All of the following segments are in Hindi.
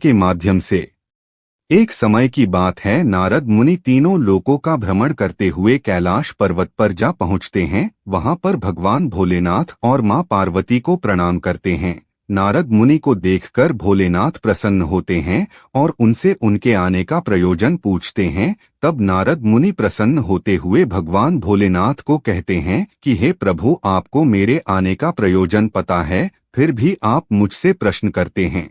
के माध्यम से। एक समय की बात है, नारद मुनि तीनों लोकों का भ्रमण करते हुए कैलाश पर्वत पर जा पहुंचते हैं। वहां पर भगवान भोलेनाथ और मां पार्वती को प्रणाम करते हैं। नारद मुनि को देखकर भोलेनाथ प्रसन्न होते हैं और उनसे उनके आने का प्रयोजन पूछते हैं। तब नारद मुनि प्रसन्न होते हुए भगवान भोलेनाथ को कहते हैं कि हे प्रभु, आपको मेरे आने का प्रयोजन पता है, फिर भी आप मुझसे प्रश्न करते हैं।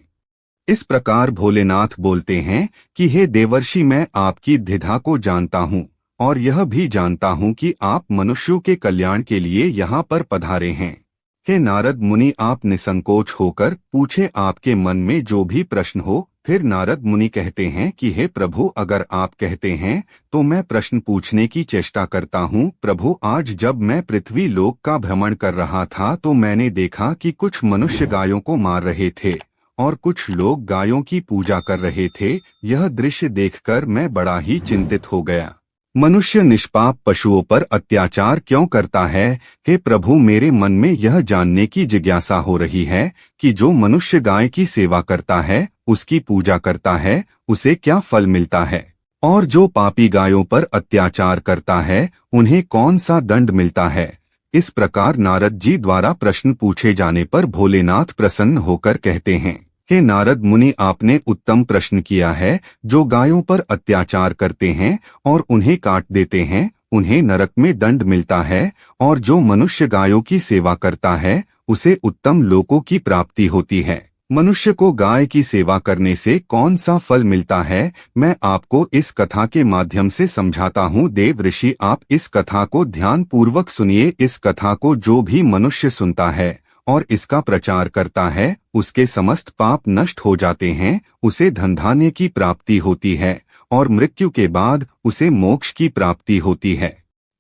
इस प्रकार भोलेनाथ बोलते हैं कि हे देवर्षि, मैं आपकी द्विधा को जानता हूँ और यह भी जानता हूँ कि आप मनुष्यों के कल्याण के लिए यहाँ पर पधारे हैं। हे नारद मुनि, आप निसंकोच होकर पूछे आपके मन में जो भी प्रश्न हो। फिर नारद मुनि कहते हैं कि हे प्रभु, अगर आप कहते हैं तो मैं प्रश्न पूछने की चेष्टा करता हूँ। प्रभु, आज जब मैं पृथ्वी लोक का भ्रमण कर रहा था तो मैंने देखा कि कुछ मनुष्य गायों को मार रहे थे और कुछ लोग गायों की पूजा कर रहे थे। यह दृश्य देखकर मैं बड़ा ही चिंतित हो गया। मनुष्य निष्पाप पशुओं पर अत्याचार क्यों करता है? हे प्रभु, मेरे मन में यह जानने की जिज्ञासा हो रही है कि जो मनुष्य गाय की सेवा करता है, उसकी पूजा करता है, उसे क्या फल मिलता है, और जो पापी गायों पर अत्याचार करता है, उन्हें कौन सा दंड मिलता है। इस प्रकार नारद जी द्वारा प्रश्न पूछे जाने पर भोलेनाथ प्रसन्न होकर कहते हैं, हे नारद मुनि, आपने उत्तम प्रश्न किया है। जो गायों पर अत्याचार करते हैं और उन्हें काट देते हैं, उन्हें नरक में दंड मिलता है, और जो मनुष्य गायों की सेवा करता है, उसे उत्तम लोकों की प्राप्ति होती है। मनुष्य को गाय की सेवा करने से कौन सा फल मिलता है, मैं आपको इस कथा के माध्यम से समझाता हूँ। देव ऋषि, आप इस कथा को ध्यान पूर्वक सुनिए। इस कथा को जो भी मनुष्य सुनता है और इसका प्रचार करता है, उसके समस्त पाप नष्ट हो जाते हैं, उसे धन धान्य की प्राप्ति होती है और मृत्यु के बाद उसे मोक्ष की प्राप्ति होती है।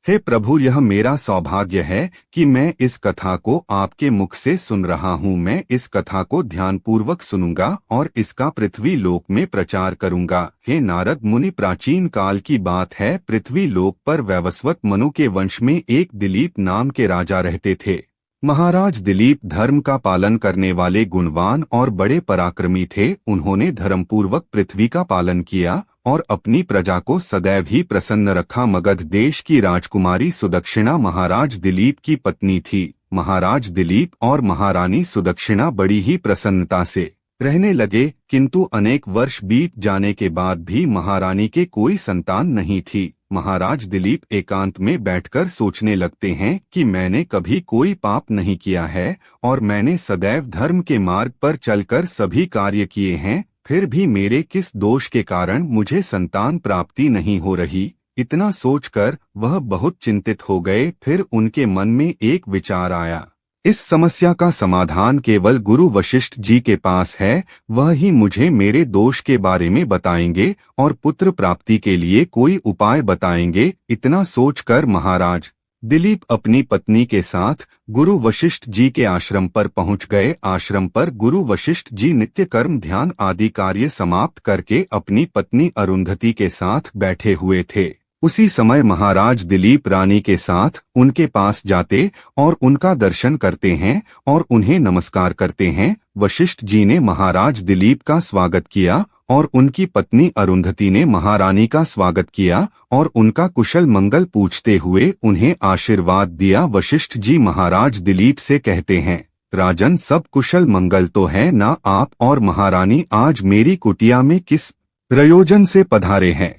हे प्रभु, यह मेरा सौभाग्य है कि मैं इस कथा को आपके मुख से सुन रहा हूँ। मैं इस कथा को ध्यानपूर्वक सुनूंगा और इसका पृथ्वी लोक में प्रचार करूंगा। हे नारद मुनि, प्राचीन काल की बात है। पृथ्वी लोक पर वैवस्वत मनु के वंश में एक दिलीप नाम के राजा रहते थे। महाराज दिलीप धर्म का पालन करने वाले गुणवान और बड़े पराक्रमी थे। उन्होंने धर्मपूर्वक पृथ्वी का पालन किया और अपनी प्रजा को सदैव ही प्रसन्न रखा। मगध देश की राजकुमारी सुदक्षिणा महाराज दिलीप की पत्नी थी। महाराज दिलीप और महारानी सुदक्षिणा बड़ी ही प्रसन्नता से रहने लगे, किंतु अनेक वर्ष बीत जाने के बाद भी महारानी के कोई संतान नहीं थी। महाराज दिलीप एकांत में बैठकर सोचने लगते हैं कि मैंने कभी कोई पाप नहीं किया है और मैंने सदैव धर्म के मार्ग पर चलकर सभी कार्य किए हैं, फिर भी मेरे किस दोष के कारण मुझे संतान प्राप्ति नहीं हो रही। इतना सोचकर वह बहुत चिंतित हो गए। फिर उनके मन में एक विचार आया, इस समस्या का समाधान केवल गुरु वशिष्ठ जी के पास है। वह ही मुझे मेरे दोष के बारे में बताएंगे और पुत्र प्राप्ति के लिए कोई उपाय बताएंगे। इतना सोचकर महाराज दिलीप अपनी पत्नी के साथ गुरु वशिष्ठ जी के आश्रम पर पहुंच गए। आश्रम पर गुरु वशिष्ठ जी नित्य कर्म ध्यान आदि कार्य समाप्त करके अपनी पत्नी अरुंधति के साथ बैठे हुए थे। उसी समय महाराज दिलीप रानी के साथ उनके पास जाते और उनका दर्शन करते हैं और उन्हें नमस्कार करते हैं। वशिष्ठ जी ने महाराज दिलीप का स्वागत किया और उनकी पत्नी अरुंधति ने महारानी का स्वागत किया और उनका कुशल मंगल पूछते हुए उन्हें आशीर्वाद दिया। वशिष्ठ जी महाराज दिलीप से कहते हैं, राजन, सब कुशल मंगल तो है ना? आप और महारानी आज मेरी कुटिया में किस प्रयोजन से पधारे हैं?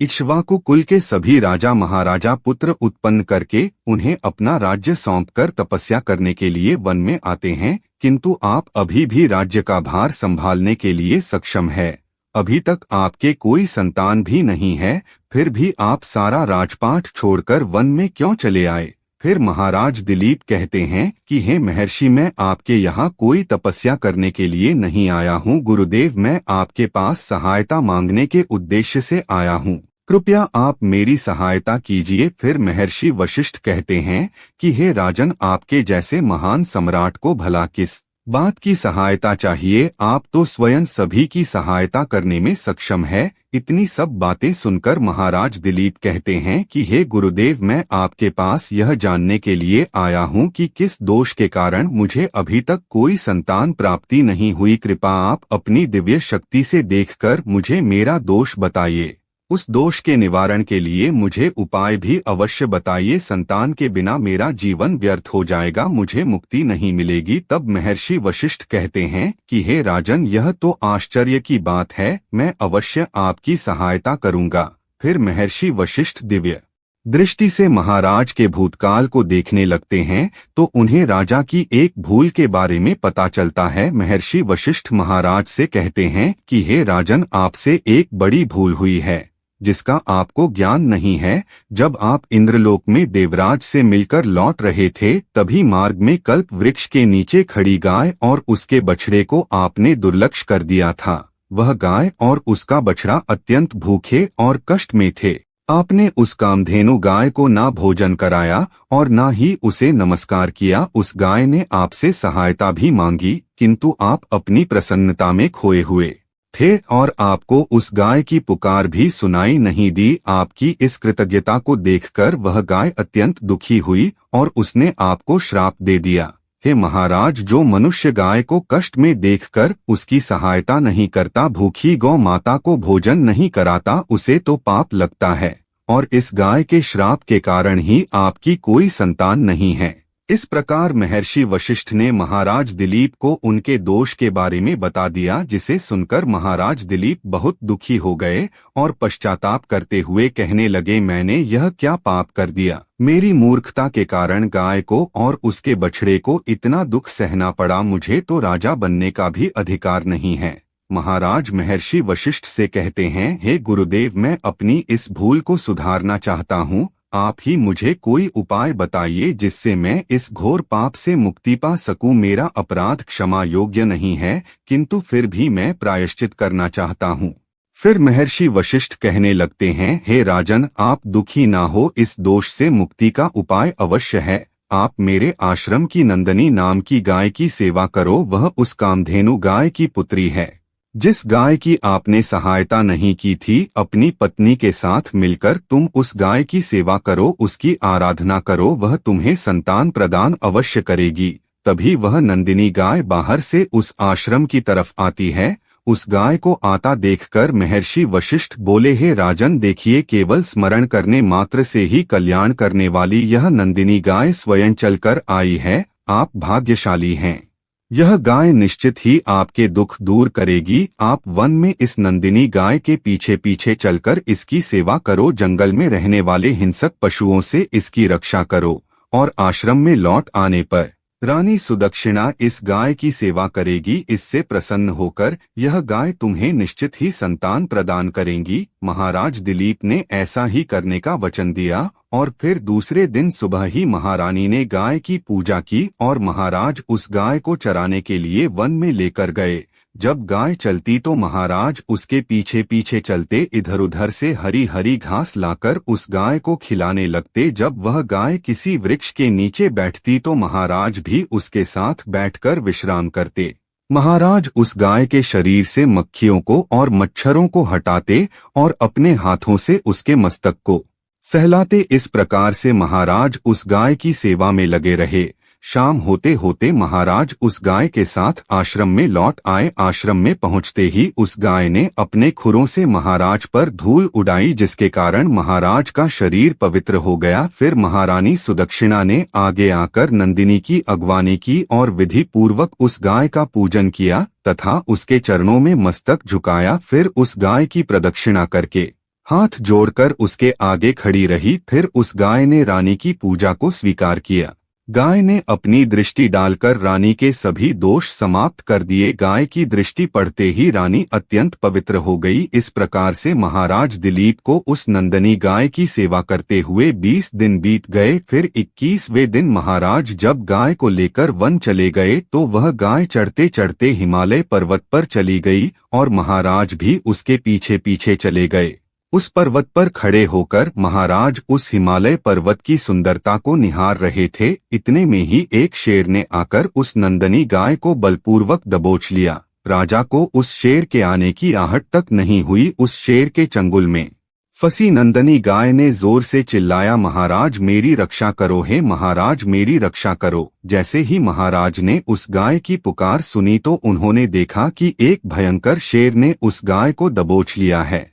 इक्ष्वाकु कुल के सभी राजा महाराजा पुत्र उत्पन्न करके उन्हें अपना राज्य सौंपकर तपस्या करने के लिए वन में आते हैं, किंतु आप अभी भी राज्य का भार संभालने के लिए सक्षम है। अभी तक आपके कोई संतान भी नहीं है, फिर भी आप सारा राजपाट छोड़कर वन में क्यों चले आए? फिर महाराज दिलीप कहते हैं कि हे महर्षि, मैं आपके यहाँ कोई तपस्या करने के लिए नहीं आया हूँ। गुरुदेव, मैं आपके पास सहायता मांगने के उद्देश्य से आया हूँ। कृपया आप मेरी सहायता कीजिए। फिर महर्षि वशिष्ठ कहते हैं कि हे राजन, आपके जैसे महान सम्राट को भला किस बात की सहायता चाहिए, आप तो स्वयं सभी की सहायता करने में सक्षम है। इतनी सब बातें सुनकर महाराज दिलीप कहते हैं कि हे गुरुदेव, मैं आपके पास यह जानने के लिए आया हूँ कि किस दोष के कारण मुझे अभी तक कोई संतान प्राप्ति नहीं हुई। कृपा आप अपनी दिव्य शक्ति से देखकर मुझे मेरा दोष बताइए। उस दोष के निवारण के लिए मुझे उपाय भी अवश्य बताइए। संतान के बिना मेरा जीवन व्यर्थ हो जाएगा, मुझे मुक्ति नहीं मिलेगी। तब महर्षि वशिष्ठ कहते हैं कि हे राजन, यह तो आश्चर्य की बात है, मैं अवश्य आपकी सहायता करूंगा। फिर महर्षि वशिष्ठ दिव्य दृष्टि से महाराज के भूतकाल को देखने लगते हैं तो उन्हें राजा की एक भूल के बारे में पता चलता है। महर्षि वशिष्ठ महाराज से कहते हैं कि हे राजन, आपसे एक बड़ी भूल हुई है जिसका आपको ज्ञान नहीं है। जब आप इंद्रलोक में देवराज से मिलकर लौट रहे थे, तभी मार्ग में कल्प वृक्ष के नीचे खड़ी गाय और उसके बछड़े को आपने दुर्लक्ष्य कर दिया था। वह गाय और उसका बछड़ा अत्यंत भूखे और कष्ट में थे। आपने उस कामधेनु गाय को ना भोजन कराया और ना ही उसे नमस्कार किया। उस गाय ने आपसे सहायता भी मांगी, किंतु आप अपनी प्रसन्नता में खोए हुए थे और आपको उस गाय की पुकार भी सुनाई नहीं दी। आपकी इस कृतज्ञता को देखकर वह गाय अत्यंत दुखी हुई और उसने आपको श्राप दे दिया। हे महाराज, जो मनुष्य गाय को कष्ट में देखकर उसकी सहायता नहीं करता, भूखी गौ माता को भोजन नहीं कराता, उसे तो पाप लगता है और इस गाय के श्राप के कारण ही आपकी कोई संतान नहीं है। इस प्रकार महर्षि वशिष्ठ ने महाराज दिलीप को उनके दोष के बारे में बता दिया, जिसे सुनकर महाराज दिलीप बहुत दुखी हो गए और पश्चाताप करते हुए कहने लगे, मैंने यह क्या पाप कर दिया। मेरी मूर्खता के कारण गाय को और उसके बछड़े को इतना दुख सहना पड़ा। मुझे तो राजा बनने का भी अधिकार नहीं है। महाराज महर्षि वशिष्ठ से कहते हैं, हे गुरुदेव, मैं अपनी इस भूल को सुधारना चाहता हूँ। आप ही मुझे कोई उपाय बताइए जिससे मैं इस घोर पाप से मुक्ति पा सकूं। मेरा अपराध क्षमा योग्य नहीं है, किंतु फिर भी मैं प्रायश्चित करना चाहता हूं। फिर महर्षि वशिष्ठ कहने लगते हैं, हे राजन, आप दुखी ना हो, इस दोष से मुक्ति का उपाय अवश्य है। आप मेरे आश्रम की नंदनी नाम की गाय की सेवा करो। वह उस कामधेनु गाय की पुत्री है जिस गाय की आपने सहायता नहीं की थी। अपनी पत्नी के साथ मिलकर तुम उस गाय की सेवा करो, उसकी आराधना करो, वह तुम्हें संतान प्रदान अवश्य करेगी। तभी वह नंदिनी गाय बाहर से उस आश्रम की तरफ आती है। उस गाय को आता देखकर महर्षि वशिष्ठ बोले, हे राजन, देखिए, केवल स्मरण करने मात्र से ही कल्याण करने वाली यह नंदिनी गाय स्वयं चलकर आई है। आप भाग्यशाली हैं। यह गाय निश्चित ही आपके दुख दूर करेगी। आप वन में इस नंदिनी गाय के पीछे पीछे चलकर इसकी सेवा करो। जंगल में रहने वाले हिंसक पशुओं से इसकी रक्षा करो और आश्रम में लौट आने पर रानी सुदक्षिणा इस गाय की सेवा करेगी। इससे प्रसन्न होकर यह गाय तुम्हें निश्चित ही संतान प्रदान करेंगी। महाराज दिलीप ने ऐसा ही करने का वचन दिया और फिर दूसरे दिन सुबह ही महारानी ने गाय की पूजा की और महाराज उस गाय को चराने के लिए वन में लेकर गए। जब गाय चलती तो महाराज उसके पीछे पीछे चलते, इधर उधर से हरी हरी घास लाकर उस गाय को खिलाने लगते। जब वह गाय किसी वृक्ष के नीचे बैठती तो महाराज भी उसके साथ बैठकर विश्राम करते। महाराज उस गाय के शरीर से मक्खियों को और मच्छरों को हटाते और अपने हाथों से उसके मस्तक को सहलाते। इस प्रकार से महाराज उस गाय की सेवा में लगे रहे। शाम होते होते महाराज उस गाय के साथ आश्रम में लौट आए। आश्रम में पहुंचते ही उस गाय ने अपने खुरों से महाराज पर धूल उड़ाई, जिसके कारण महाराज का शरीर पवित्र हो गया। फिर महारानी सुदक्षिणा ने आगे आकर नंदिनी की अगवानी की और विधि पूर्वक उस गाय का पूजन किया तथा उसके चरणों में मस्तक झुकाया। फिर उस गाय की प्रदक्षिणा करके हाथ जोड़कर उसके आगे खड़ी रही। फिर उस गाय ने रानी की पूजा को स्वीकार किया। गाय ने अपनी दृष्टि डालकर रानी के सभी दोष समाप्त कर दिए। गाय की दृष्टि पड़ते ही रानी अत्यंत पवित्र हो गई। इस प्रकार से महाराज दिलीप को उस नंदनी गाय की सेवा करते हुए 20 दिन बीत गए। फिर 21वें दिन महाराज जब गाय को लेकर वन चले गए तो वह गाय चढ़ते चढ़ते हिमालय पर्वत पर चली गई और महाराज भी उसके पीछे पीछे चले गए। उस पर्वत पर खड़े होकर महाराज उस हिमालय पर्वत की सुंदरता को निहार रहे थे। इतने में ही एक शेर ने आकर उस नंदनी गाय को बलपूर्वक दबोच लिया। राजा को उस शेर के आने की आहट तक नहीं हुई। उस शेर के चंगुल में फंसी नंदनी गाय ने जोर से चिल्लाया, महाराज मेरी रक्षा करो, हे महाराज मेरी रक्षा करो। जैसे ही महाराज ने उस गाय की पुकार सुनी तो उन्होंने देखा कि एक भयंकर शेर ने उस गाय को दबोच लिया है।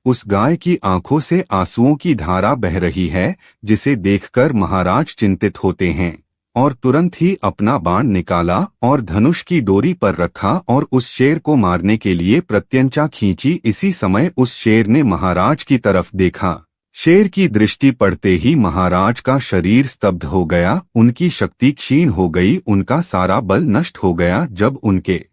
उस गाय की आंखों से आंसुओं की धारा बह रही है, जिसे देखकर महाराज चिंतित होते हैं और तुरंत ही अपना बाण निकाला और धनुष की डोरी पर रखा और उस शेर को मारने के लिए प्रत्यंचा खींची। इसी समय उस शेर ने महाराज की तरफ देखा। शेर की दृष्टि पड़ते ही महाराज का शरीर स्तब्ध हो गया, उनकी शक्ति क्षीण हो गई, उनका सारा बल नष्ट हो गया। जब उनके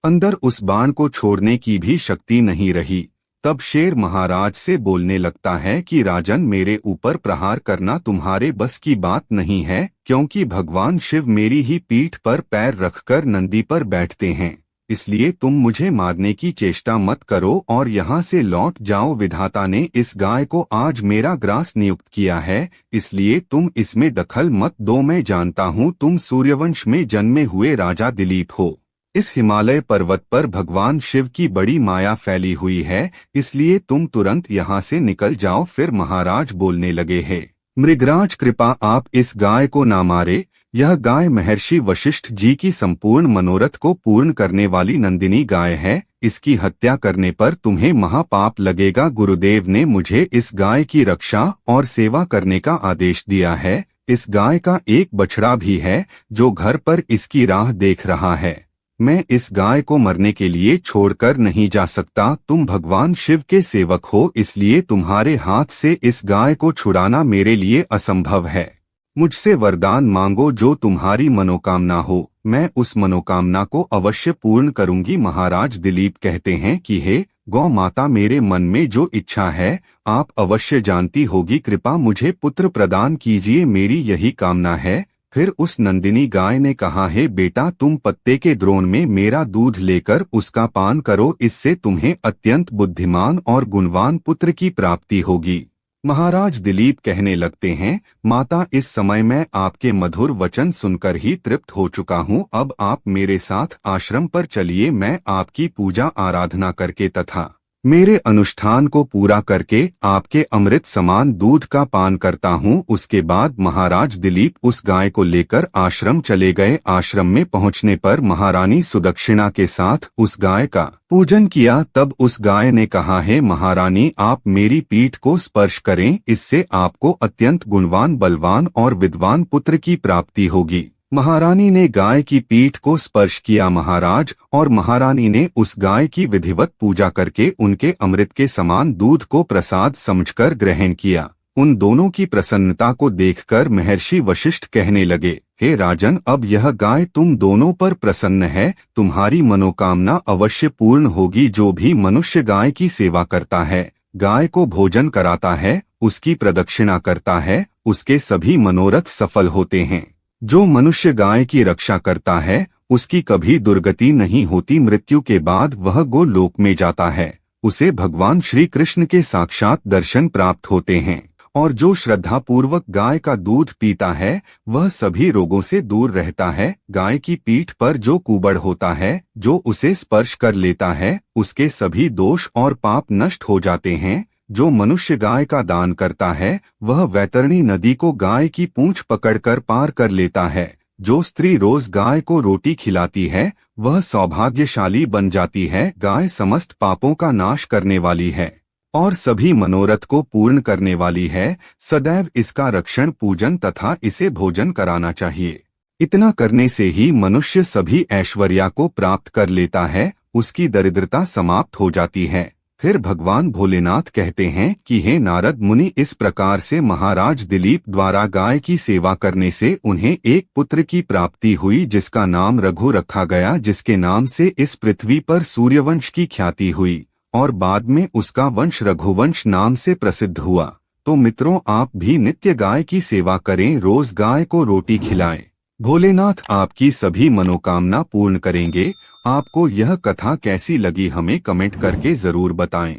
अंदर उस बाण को छोड़ने की भी शक्ति नहीं रही, तब शेर महाराज से बोलने लगता है कि राजन, मेरे ऊपर प्रहार करना तुम्हारे बस की बात नहीं है, क्योंकि भगवान शिव मेरी ही पीठ पर पैर रखकर नंदी पर बैठते हैं। इसलिए तुम मुझे मारने की चेष्टा मत करो और यहाँ से लौट जाओ। विधाता ने इस गाय को आज मेरा ग्रास नियुक्त किया है, इसलिए तुम इसमें दखल मत दो। मैं जानता हूँ तुम सूर्यवंश में जन्मे हुए राजा दिलीप हो। इस हिमालय पर्वत पर भगवान शिव की बड़ी माया फैली हुई है, इसलिए तुम तुरंत यहाँ से निकल जाओ। फिर महाराज बोलने लगे, हे मृगराज, कृपा आप इस गाय को ना मारे। यह गाय महर्षि वशिष्ठ जी की संपूर्ण मनोरथ को पूर्ण करने वाली नंदिनी गाय है। इसकी हत्या करने पर तुम्हें महापाप लगेगा। गुरुदेव ने मुझे इस गाय की रक्षा और सेवा करने का आदेश दिया है। इस गाय का एक बछड़ा भी है जो घर पर इसकी राह देख रहा है। मैं इस गाय को मरने के लिए छोड़कर नहीं जा सकता। तुम भगवान शिव के सेवक हो, इसलिए तुम्हारे हाथ से इस गाय को छुड़ाना मेरे लिए असंभव है। मुझसे वरदान मांगो, जो तुम्हारी मनोकामना हो, मैं उस मनोकामना को अवश्य पूर्ण करूंगी। महाराज दिलीप कहते हैं कि हे गौ माता, मेरे मन में जो इच्छा है आप अवश्य जानती होगी। कृपा मुझे पुत्र प्रदान कीजिए, मेरी यही कामना है। फिर उस नंदिनी गाय ने कहा, हे बेटा, तुम पत्ते के द्रोण में मेरा दूध लेकर उसका पान करो, इससे तुम्हें अत्यंत बुद्धिमान और गुणवान पुत्र की प्राप्ति होगी। महाराज दिलीप कहने लगते हैं, माता, इस समय मैं आपके मधुर वचन सुनकर ही तृप्त हो चुका हूँ। अब आप मेरे साथ आश्रम पर चलिए। मैं आपकी पूजा आराधना करके तथा मेरे अनुष्ठान को पूरा करके आपके अमृत समान दूध का पान करता हूँ। उसके बाद महाराज दिलीप उस गाय को लेकर आश्रम चले गए। आश्रम में पहुँचने पर महारानी सुदक्षिणा के साथ उस गाय का पूजन किया। तब उस गाय ने कहा, है महारानी, आप मेरी पीठ को स्पर्श करें, इससे आपको अत्यंत गुणवान, बलवान और विद्वान पुत्र की प्राप्ति होगी। महारानी ने गाय की पीठ को स्पर्श किया महाराज, और महारानी ने उस गाय की विधिवत पूजा करके उनके अमृत के समान दूध को प्रसाद समझकर ग्रहण किया। उन दोनों की प्रसन्नता को देखकर महर्षि वशिष्ठ कहने लगे, हे राजन, अब यह गाय तुम दोनों पर प्रसन्न है, तुम्हारी मनोकामना अवश्य पूर्ण होगी। जो भी मनुष्य गाय की सेवा करता है, गाय को भोजन कराता है, उसकी प्रदक्षिणा करता है, उसके सभी मनोरथ सफल होते हैं। जो मनुष्य गाय की रक्षा करता है, उसकी कभी दुर्गति नहीं होती। मृत्यु के बाद वह गोलोक में जाता है, उसे भगवान श्री कृष्ण के साक्षात दर्शन प्राप्त होते हैं। और जो श्रद्धापूर्वक गाय का दूध पीता है, वह सभी रोगों से दूर रहता है। गाय की पीठ पर जो कुबड़ होता है, जो उसे स्पर्श कर लेता है, उसके सभी दोष और पाप नष्ट हो जाते हैं। जो मनुष्य गाय का दान करता है, वह वैतरणी नदी को गाय की पूंछ पकड़कर पार कर लेता है। जो स्त्री रोज गाय को रोटी खिलाती है, वह सौभाग्यशाली बन जाती है। गाय समस्त पापों का नाश करने वाली है और सभी मनोरथ को पूर्ण करने वाली है। सदैव इसका रक्षण, पूजन तथा इसे भोजन कराना चाहिए। इतना करने से ही मनुष्य सभी ऐश्वर्या को प्राप्त कर लेता है, उसकी दरिद्रता समाप्त हो जाती है। फिर भगवान भोलेनाथ कहते हैं कि हे नारद मुनि, इस प्रकार से महाराज दिलीप द्वारा गाय की सेवा करने से उन्हें एक पुत्र की प्राप्ति हुई, जिसका नाम रघु रखा गया, जिसके नाम से इस पृथ्वी पर सूर्यवंश की ख्याति हुई और बाद में उसका वंश रघुवंश नाम से प्रसिद्ध हुआ। तो मित्रों, आप भी नित्य गाय की सेवा करें, रोज गाय को रोटी खिलाएं। भोलेनाथ आपकी सभी मनोकामना पूर्ण करेंगे। आपको यह कथा कैसी लगी हमें कमेंट करके जरूर बताएं।